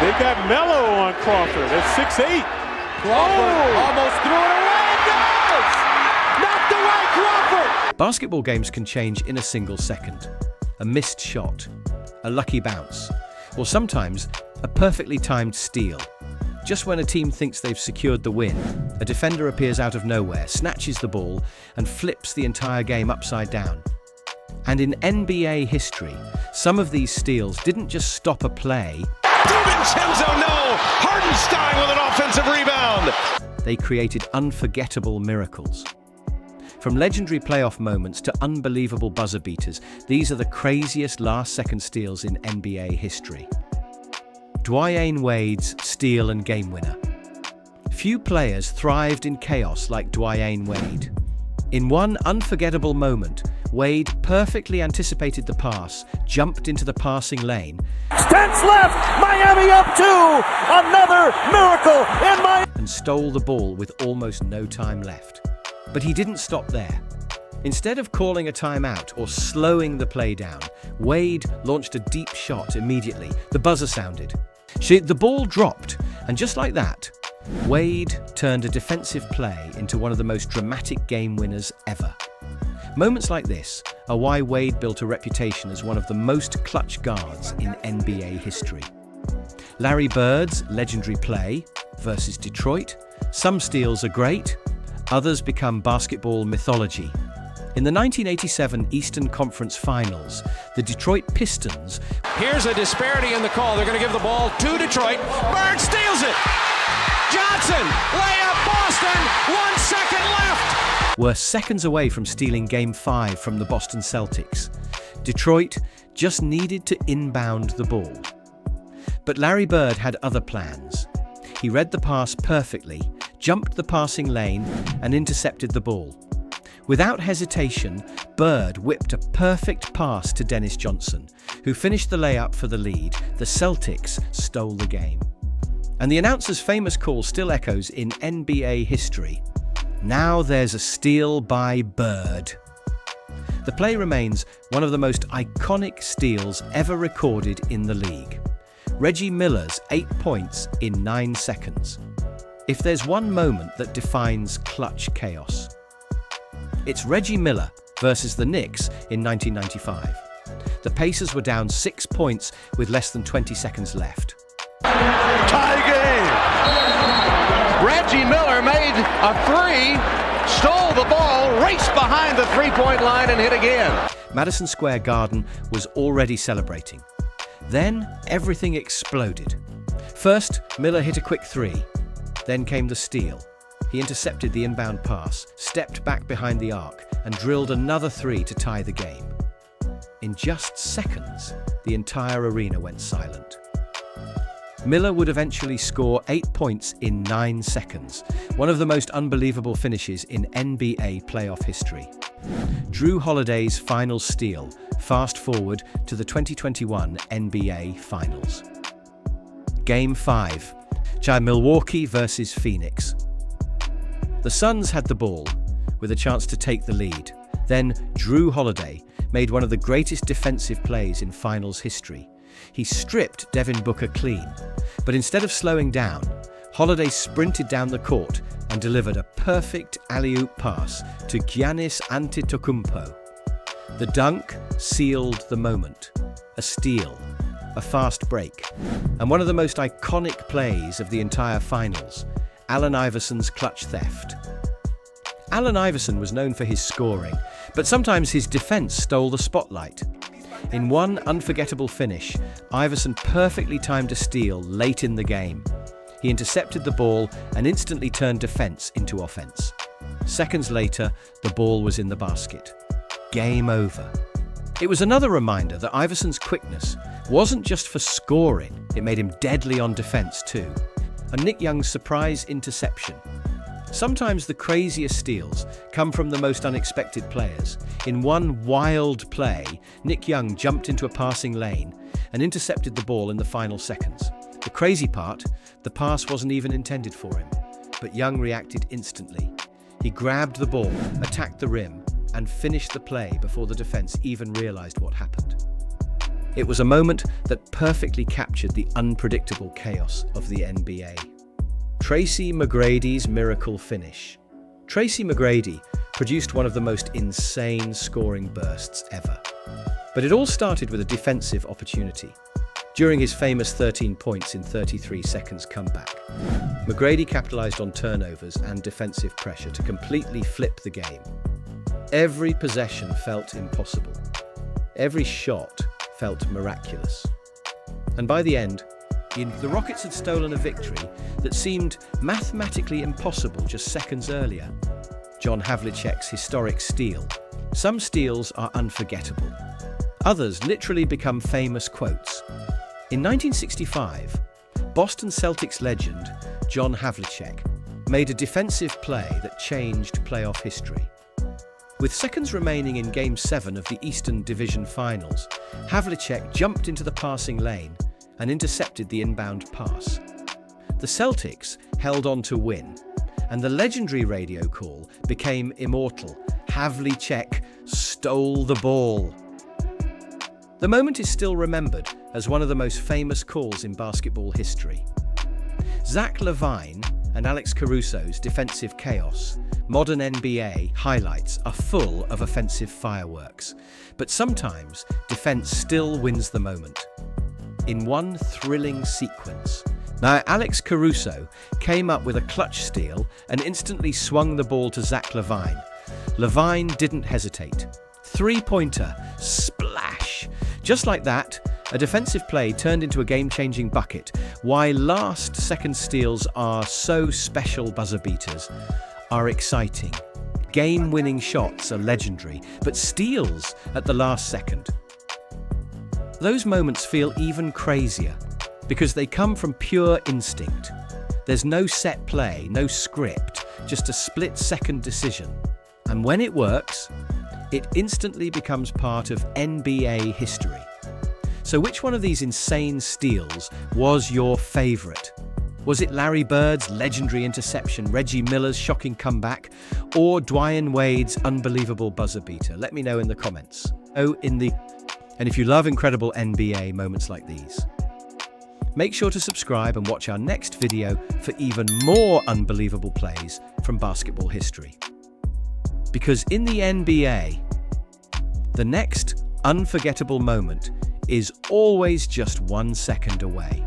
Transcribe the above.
They got Melo on Crawford at 6'8". Crawford almost threw it away. It does! Knocked away Crawford! Basketball games can change in a single second. A missed shot, a lucky bounce, or sometimes a perfectly timed steal. Just when a team thinks they've secured the win, a defender appears out of nowhere, snatches the ball, and flips the entire game upside down. And in NBA history, some of these steals didn't just stop a play. DiVincenzo, no! Hardenstein with an offensive rebound! They created unforgettable miracles. From legendary playoff moments to unbelievable buzzer beaters, these are the craziest last-second steals in NBA history. Dwyane Wade's steal and game winner. Few players thrived in chaos like Dwyane Wade. In one unforgettable moment, Wade perfectly anticipated the pass, jumped into the passing lane, Stents left, Miami up 2, another miracle in Miami, and stole the ball with almost no time left. But he didn't stop there. Instead of calling a timeout or slowing the play down, Wade launched a deep shot immediately. The buzzer sounded. The ball dropped, and just like that, Wade turned a defensive play into one of the most dramatic game winners ever. Moments like this are why Wade built a reputation as one of the most clutch guards in NBA history. Larry Bird's legendary play versus Detroit. Some steals are great, others become basketball mythology. In the 1987 Eastern Conference Finals, the Detroit Pistons. Here's a disparity in the call. They're going to give the ball to Detroit. Bird steals it! Johnson, layup, Boston, 1 second left! Were seconds away from stealing Game 5 from the Boston Celtics. Detroit just needed to inbound the ball. But Larry Bird had other plans. He read the pass perfectly, jumped the passing lane, and intercepted the ball. Without hesitation, Bird whipped a perfect pass to Dennis Johnson, who finished the layup for the lead. The Celtics stole the game. And the announcer's famous call still echoes in NBA history. Now there's a steal by Bird. The play remains one of the most iconic steals ever recorded in the league. Reggie Miller's 8 points in 9 seconds. If there's one moment that defines clutch chaos, it's Reggie Miller versus the Knicks in 1995. The Pacers were down 6 points with less than 20 seconds left. Tie game! Reggie Miller made a three, stole the ball, raced behind the three-point line and hit again. Madison Square Garden was already celebrating. Then everything exploded. First, Miller hit a quick three. Then came the steal. He intercepted the inbound pass, stepped back behind the arc, and drilled another three to tie the game. In just seconds, the entire arena went silent. Miller would eventually score 8 points in 9 seconds, one of the most unbelievable finishes in NBA playoff history. Jrue Holiday's final steal, fast forward to the 2021 NBA Finals. Game 5, Milwaukee versus Phoenix. The Suns had the ball, with a chance to take the lead. Then Jrue Holiday made one of the greatest defensive plays in Finals history. He stripped Devin Booker clean, but instead of slowing down, Holiday sprinted down the court and delivered a perfect alley-oop pass to Giannis Antetokounmpo. The dunk sealed the moment, a steal, a fast break, and one of the most iconic plays of the entire Finals, Allen Iverson's clutch theft. Allen Iverson was known for his scoring, but sometimes his defense stole the spotlight. In one unforgettable finish, Iverson perfectly timed a steal late in the game. He intercepted the ball and instantly turned defense into offense. Seconds later, the ball was in the basket. Game over. It was another reminder that Iverson's quickness wasn't just for scoring, it made him deadly on defense too. and Nick Young's surprise interception. Sometimes the craziest steals come from the most unexpected players. In one wild play, Nick Young jumped into a passing lane and intercepted the ball in the final seconds. The crazy part, the pass wasn't even intended for him, but Young reacted instantly. He grabbed the ball, attacked the rim, and finished the play before the defense even realized what happened. It was a moment that perfectly captured the unpredictable chaos of the NBA. Tracy McGrady's miracle finish. Tracy McGrady produced one of the most insane scoring bursts ever. But it all started with a defensive opportunity. During his famous 13 points in 33 seconds comeback, McGrady capitalized on turnovers and defensive pressure to completely flip the game. Every possession felt impossible. Every shot felt miraculous. And by the end, the Rockets had stolen a victory that seemed mathematically impossible just seconds earlier. John Havlicek's historic steal. Some steals are unforgettable. Others literally become famous quotes. In 1965, Boston Celtics legend John Havlicek made a defensive play that changed playoff history. With seconds remaining in Game 7 of the Eastern Division Finals, Havlicek jumped into the passing lane and intercepted the inbound pass. The Celtics held on to win, and the legendary radio call became immortal. Havlicek stole the ball. The moment is still remembered as one of the most famous calls in basketball history. Zach LaVine and Alex Caruso's defensive chaos. Modern NBA highlights are full of offensive fireworks, but sometimes defense still wins the moment. In one thrilling sequence. Now, Alex Caruso came up with a clutch steal and instantly swung the ball to Zach LaVine. LaVine didn't hesitate. Three-pointer, splash! Just like that, a defensive play turned into a game-changing bucket. Why last-second steals are so special, buzzer beaters are exciting. Game-winning shots are legendary, but steals at the last second. Those moments feel even crazier because they come from pure instinct. There's no set play, no script, just a split-second decision. And when it works, it instantly becomes part of NBA history. So which one of these insane steals was your favorite? Was it Larry Bird's legendary interception, Reggie Miller's shocking comeback, or Dwyane Wade's unbelievable buzzer beater? Let me know in the comments. And if you love incredible NBA moments like these, make sure to subscribe and watch our next video for even more unbelievable plays from basketball history. Because in the NBA, the next unforgettable moment is always just 1 second away.